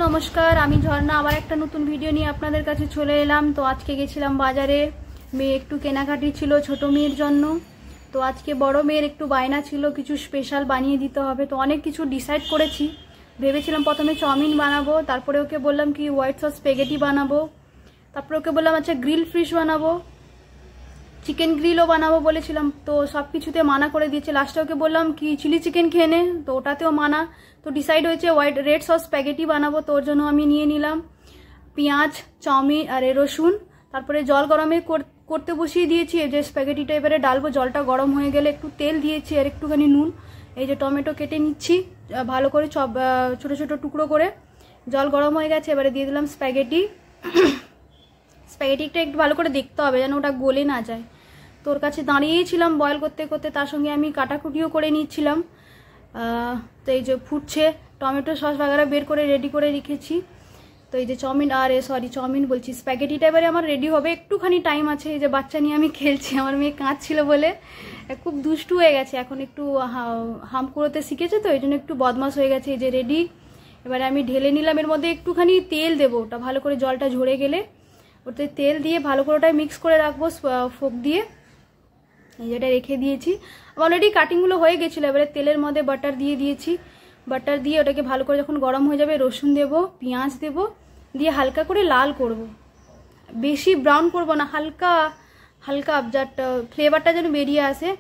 নমস্কার, আমি ঝর্ণা আবার একটা নতুন ভিডিও নিয়ে আপনাদের কাছে চলে এলাম। তো আজকে গেছিলাম বাজারে, মেয়ে একটু কেনাকাটি ছিল ছোট মেয়ের জন্য। তো আজকে বড় মেয়ের একটু বায়না ছিল, কিছু স্পেশাল বানিয়ে দিতে হবে। তো অনেক কিছু ডিসাইড করেছি। ভেবেছিলাম প্রথমে চাউমিন বানাবো, তারপরে ওকে বললাম কি হোয়াইট সস স্প্যাগেটি বানাবো, তারপরে ওকে বললাম আচ্ছা গ্রিল ফিশ বানাবো, চিকেন গ্রিলও বানাবো বলেছিলাম। তো সব কিছুতে মানা করে দিয়েছে। লাস্টে ওকে বললাম কি চিলি চিকেন খেয়ে নে, তো ওটাতেও মানা। তো ডিসাইড হয়েছে রেড সস স্প্যাগেটি বানাবো। তো ওর জন্য আমি নিয়ে নিলাম পেঁয়াজ, চাউমিন আর রসুন, তারপরে জল গরমে করতে বসিয়ে দিয়েছি। এই যে স্প্যাগেটিটা এবারে ডালবো, জলটা গরম হয়ে গেলে একটু তেল দিয়েছি আর একটুখানি নুন। এই যে টমেটো কেটে নিচ্ছি ভালো করে, ছোট ছোট টুকরো করে। জল গরম হয়ে গেছে, এবারে দিয়ে দিলাম স্প্যাগেটি। স্প্যাগেটিটা একটু ভালো করে দেখতে হবে যেন ওটা গলে না যায়। তোর কাছে দাঁড়িয়েই ছিলাম বয়েল করতে করতে, তার সঙ্গে আমি কাটাকুটিও করে নিচ্ছিলাম। তো এই যে ফুটছে, টমেটো সস বাগারা বের করে রেডি করে রেখেছি। তো এই যে চাউমিন বলছি, স্প্যাগেটিটা এবারে আমার রেডি হবে, একটুখানি টাইম আছে। এই যে বাচ্চা নিয়ে আমি খেলছি, আমার মেয়ে কাঁদছিল বলে খুব দুষ্টু হয়ে গেছে, এখন একটু হাম করতে শিখেছে, তো এই জন্য একটু বদমাস হয়ে গেছে। এই যে রেডি, এবারে আমি ঢেলে নিলাম। এর মধ্যে একটুখানি তেল দেবো, ওটা ভালো করে জলটা ঝরে গেলে ওতে তেল দিয়ে ভালো করে ওটাই মিক্স করে রাখবো ফোক দিয়ে। এই যেটা রেখে দিয়েছি, অলরেডি কাটিংগুলো হয়ে গেছিলো। এবারে তেলের মধ্যে বাটার দিয়ে দিয়েছি, বাটার দিয়ে ওটাকে ভালো করে যখন গরম হয়ে যাবে রসুন দেবো, পেঁয়াজ দেবো, দিয়ে হালকা করে লাল করব, বেশি ব্রাউন করব না, হালকা হালকা যার ফ্লেভারটা যেন বেরিয়ে আসে।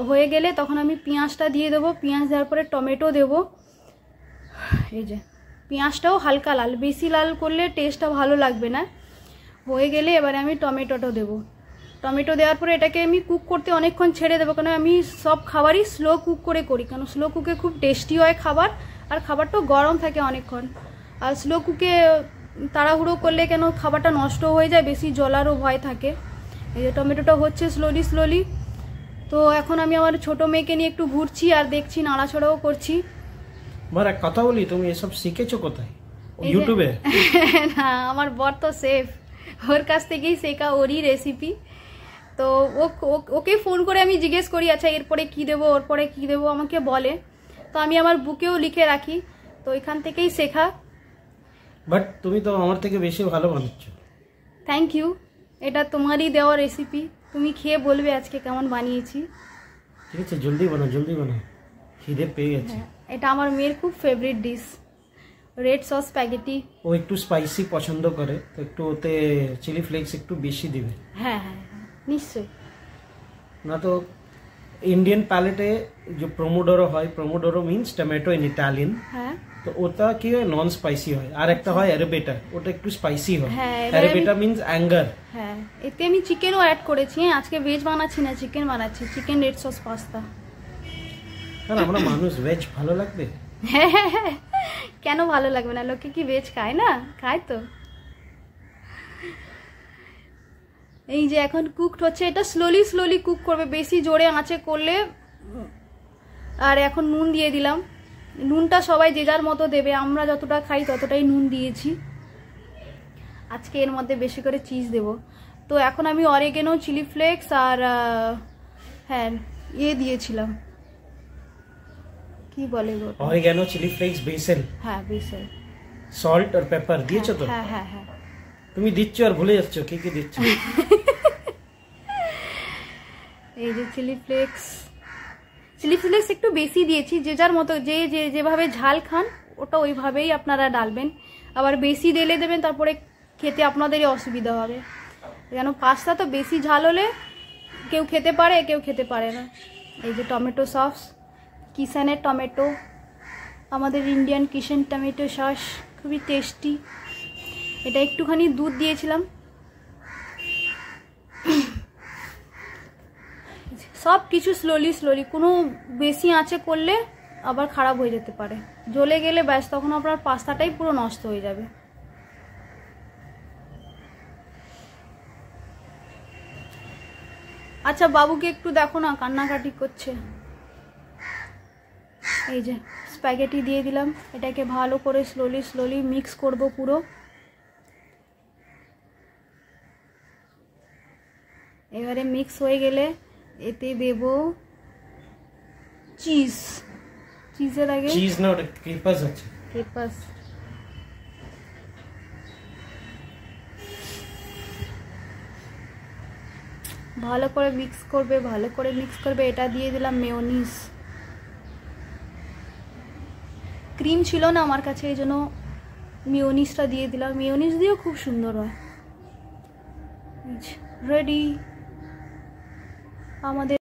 হয়ে গেলে তখন আমি পেঁয়াজটা দিয়ে দেবো, পেঁয়াজ দেওয়ার পরে টমেটো দেবো। এই যে পেঁয়াজটাও হালকা লাল, বেশি লাল করলে টেস্টটা ভালো লাগবে না। হয়ে গেলে এবারে আমি টমেটোটা দেবো। টমেটো দেওয়ার পরে এটাকে আমি কুক করতে অনেকক্ষণ ছেড়ে দেবো, কারণ আমি সব খাবারই স্লো কুক করে করি, কারণ স্লো কুকে খুব টেস্টি হয় খাবার, আর খাবারটাও গরম থাকে অনেকক্ষণ। আর স্লো কুকে তাড়াহুড়ো করলে কেন খাবারটা নষ্ট হয়ে যায়, বেশি জলারও ভয় থাকে। এই যে টমেটোটা হচ্ছে স্লোলি। তো এখন আমি আমার ছোট মেয়েকে নিয়ে একটু ঘুরছি আর দেখছি, নাড়াছড়াও করছি। এক কথা বলি, তুমি এসব শিখেছো কোথায়? ইউটিউবে? না, আমার বর তো শেফ, ওর কাছ থেকেই শেখা, ওরই রেসিপি। তো ওকে ফোন করে আমি জিজ্ঞেস করি আচ্ছা এরপরে কি দেবো, ওর পরে কি দেবো, আমাকে বলে। তো আমি আমার বুকেও লিখে রাখি, তো এখান থেকেই শেখা। বাট তুমি তো আমার থেকে বেশি ভালো বানাচ্ছো। থ্যাংক ইউ, এটা তোমারই দেওয়া রেসিপি, তুমি খেয়ে বলবে আজকে কেমন বানিয়েছি। ঠিক আছে, জলদি বানাও, খিদে পেয়ে গেছে। এটা আমার মেয়ের খুব favourite dish, red sauce spaghetti. ও একটু স্পাইসি পছন্দ করে, তো একটু ওতে চিলি ফ্লেক্স একটু বেশি দিবে। হ্যাঁ, নিশ্চয়ই। না তো ইন্ডিয়ান প্যালেটে যে প্রোমোডোরো হয়, Pomodoro means tomato in Italian. হ্যাঁ, তো ওটা কি হয়, নন স্পাইসি হয়। আর একটা হয় অ্যারাবিটা, ওটা একটু স্পাইসি হয়। হ্যাঁ, অ্যারাবিটা মিন্স অ্যাঙ্গার। হ্যাঁ, এতে আমি চিকেনও অ্যাড করেছি। আজকে ভেজ বানাচ্ছি না, চিকেন বানাচ্ছি, চিকেন রেড সস পাস্তা। কারণ আমরা মানুষ, ভেজ ভালো লাগবে? হ্যাঁ, কেন ভালো লাগবে না, লোকে কি ভেজ খায় না? খায় তো। এই যে এখন কুকড হচ্ছে, এটা স্লোলি কুক করবে, বেশি জোরে আঁচে করলে। আর এখন নুন দিয়ে দিলাম, নুনটা সবাই যে যার মতো দেবে, আমরা যতটা খাই ততটাই নুন দিয়েছি। আজকে এর মধ্যে বেশি করে চিজ দেব। তো এখন আমি অরিগেনো, চিলি ফ্লেক্স আর হ্যাঁ দিয়েছিলাম, কি বলে গো, অরিগেনো, চিলি ফ্লেক্স, বেসেল। হ্যাঁ বেসেল, সল্ট আর পেপার দিয়েছো তো? হ্যাঁ। তুমি দিচ্ছ আর ভুলে যাচ্ছ কি কি দিচ্ছ। এই যে চিলি ফ্লেক্স একটু বেশি দিয়েছি, যে যার মতো, যেভাবে ঝাল খান ওটা ওইভাবেই আপনারা ডালবেন। আবার বেশি ঢেলে দেবেন, তারপরে খেতে আপনাদেরই অসুবিধা হবে, কেন পাস্তা তো বেশি ঝাল হলে কেউ খেতে পারে, কেউ খেতে পারে না। এই যে টমেটো সস, কিষানের টমেটো, আমাদের ইন্ডিয়ান কিষান টমেটো সস, খুবই টেস্টি। এটা একটুখানি দুধ দিয়েছিলাম। সব কিছু স্লোলি, কোনো বেশি আঁচে করলে আবার খারাপ হয়ে যেতে পারে, জ্বলে গেলে ব্যাস তখন আপনার পাস্তাটাই পুরো নষ্ট হয়ে যাবে। আচ্ছা বাবুকে একটু দেখো না, কান্নাকাটি করছে। এই যে স্প্যাগেটি দিয়ে দিলাম, এটাকে ভালো করে স্লোলি মিক্স করব পুরো। এবারে মিক্স হয়ে গেলে এতে দেব চিজ, চিজের আগে চিজ না, ওটা ক্রিপাস আছে। ক্রিপাস, ভালো করে মিক্স করবে, ভালো করে মিক্স করবে। এটা দিয়ে দিলাম মেয়োনিজ। ক্রিম ছিল না আমার কাছে, এই জন্য মেয়োনিজটা দিয়ে দিলাম। মেয়োনিজ দিয়েও খুব সুন্দর হয়। রেডি আমাদের